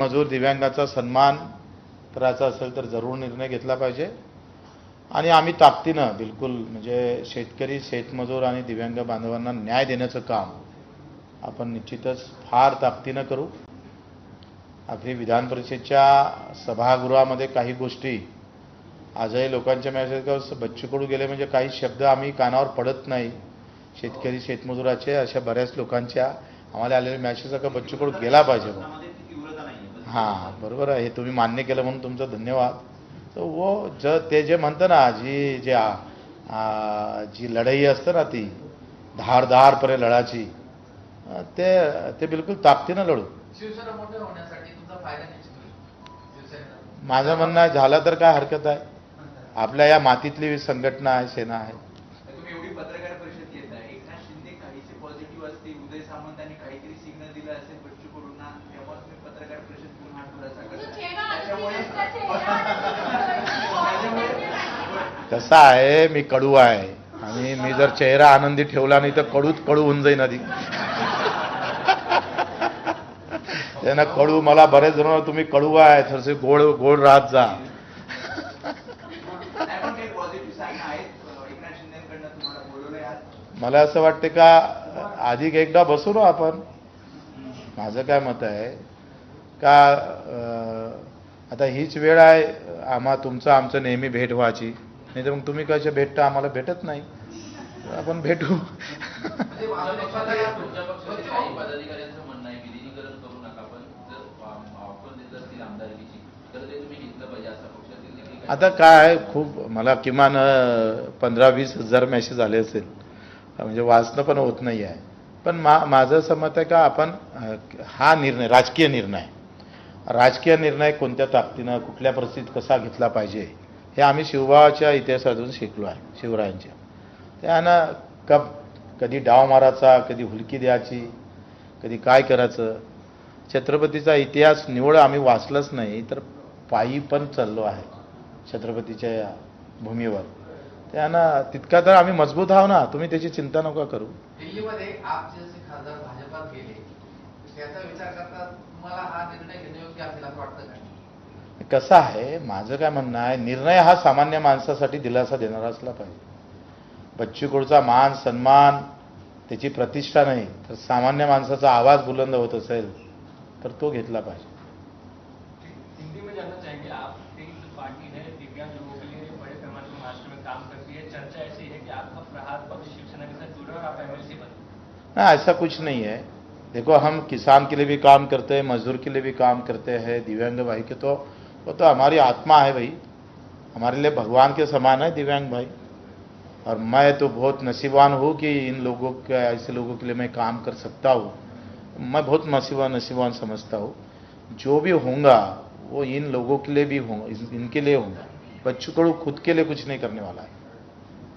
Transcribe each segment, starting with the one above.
मजूर दिव्यांगाचा सन्मान करायचा असेल तर जरूर निर्णय घेतला पाहिजे आणि आम्ही ताकदीनं बिलकुल म्हणजे शेतकरी शेतमजूर आणि दिव्यांग बांधवांना न्याय देण्याचं काम आपण निश्चितच फार ताकदीनं करू। आपली विधान परिषदेच्या सभागृहामध्ये काही गोष्टी आजही लोकांच्या मेसेज बच्चू कडू गेले म्हणजे काही शब्द आम्ही कानावर पडत नाही। शेतकरी शेतमजुराचे अशा बऱ्याच लोकांच्या आम्हाला आलेले मेसेज का बच्चू कडू गेला पाहिजे। हां बरोबर आहे, हे तुम्ही मान्य केलं म्हणून तुमचं धन्यवाद। तर वो ते जे म्हणतं ना जी लढाई असते ना ती धारदारपणे लढाची ते बिलकुल ताकदीनं लढू। माझं म्हणणं आहे झालं तर काय हरकत आहे, आपल्या या मातीतली संघटना आहे, सेना आहे। तुम्ही एवढी पत्रकार परिषद घेताय, एकनाथ शिंदे काहीसे पॉझिटिव्ह असतील, उदय सामंतांनी काहीतरी सिग्नल दिलं असेल बच्चू कडूंना, तेव्हा तुम्ही पत्रकार परिषद घेऊन हा खुलासा करताय। कसं आहे, मी कडू आहे आणि मी जर चेहरा आनंदी ठेवला नाही तर कडूच कडू होऊन जाईन आधी। त्यांना कडू मला बरेच जण तुम्ही कडू आहे थोडेसे गोड गोड राहत जा। मला असं वाटते का अधिक एकदा बसू ना आपण। माझं काय मत आहे का आता हीच वेळ आहे तुमचं आमचं नेहमी भेट व्हायची, नाही तर मग तुम्ही कशा भेटता, आम्हाला भेटत नाही, आपण भेटू। आता काय खूप मला किमान 15-20 हजार मेसेज आले असेल, म्हणजे वाचणं पण होत नाही आहे। पण माझं असं मत आहे का आपण हा निर्णय राजकीय निर्णय कोणत्या ताकदीनं कुठल्या परिस्थितीत कसा घेतला पाहिजे हे आम्ही शिवबाच्या इतिहासातून शिकलो आहे, शिवरायांच्या। त्यानं कधी डाव मारायचा, कधी हुलकी द्यायची, कधी काय करायचं, छत्रपतीचा इतिहास निवड आम्ही वाचलंच नाही तर पायी पण चाललो आहे छत्रपतीच्या भूमीवर। त्यानं तितका तर आम्ही मजबूत आहो ना, तुम्ही त्याची चिंता नका करू। दिल्लीमध्ये आप जसे खासदार भाजपात गेले, त्याचा विचार करता तुम्हाला हा निर्णय घेणे योग्य असेल असं वाटतं का? कसं आहे, माझं काय म्हणणं आहे, निर्णय हा सामान्य माणसासाठी दिलासा देणारा असला पाहिजे। बच्चू कडूचा मान सन्मान त्याची प्रतिष्ठा नाही तर सामान्य माणसाचा आवाज बुलंद होत असेल तर तो घेतला पाहिजे। हिंदी में जानना चाहेंगे आप, पार्टी है दिव्यांग लोगों के लिए बड़े पैमाने पर महाराष्ट्र में काम करती है, चर्चा ऐसी है कि आपका प्रहार पक्ष शिवसेना के साथ जुड़ा और आप एमएलसी बने। ना, ऐसा कुछ नहीं है। देखो, हम किसान के लिए भी काम करते हैं, मजदूर के लिए भी काम करते हैं, दिव्यांग भाई के तो वो तो हमारी आत्मा है भाई, हमारे लिए भगवान के समान है दिव्यांग भाई। और मैं तो बहुत नसीबवान हूँ कि इन लोगों के ऐसे लोगों के लिए मैं काम कर सकता हूँ। मैं बहुत नसीबवान समझता हूँ। जो भी होगा वो इन लोगों के लिए भी होगा, इनके लिए होगा। बच्चू कडू खुद के लिए कुछ नहीं करने वाला है।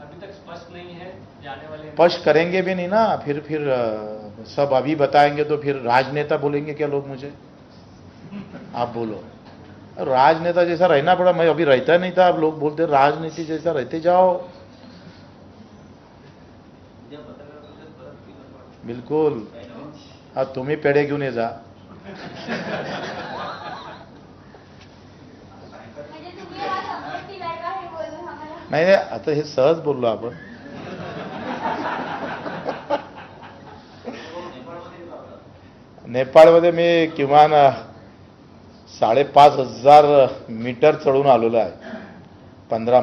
अभी तक स्पष्ट नहीं है जाने वाले, स्पष्ट करेंगे भी नहीं ना, फिर सब अभी बताएंगे तो फिर राजनेता बोलेंगे क्या लोग मुझे? आप बोलो, राजनेता जैसा रहना पड़ा, मैं अभी रहता नहीं था, अब लोग बोलते राजनीति जैसा रहते जाओ। बिल्कुल, अब तुम्ही पेढे घेऊन ये जा। नाही, आता हे सहज बोललो आपण। नेपाळमध्ये मी किमान 5,500 मीटर चढून आलेलो आहे, -15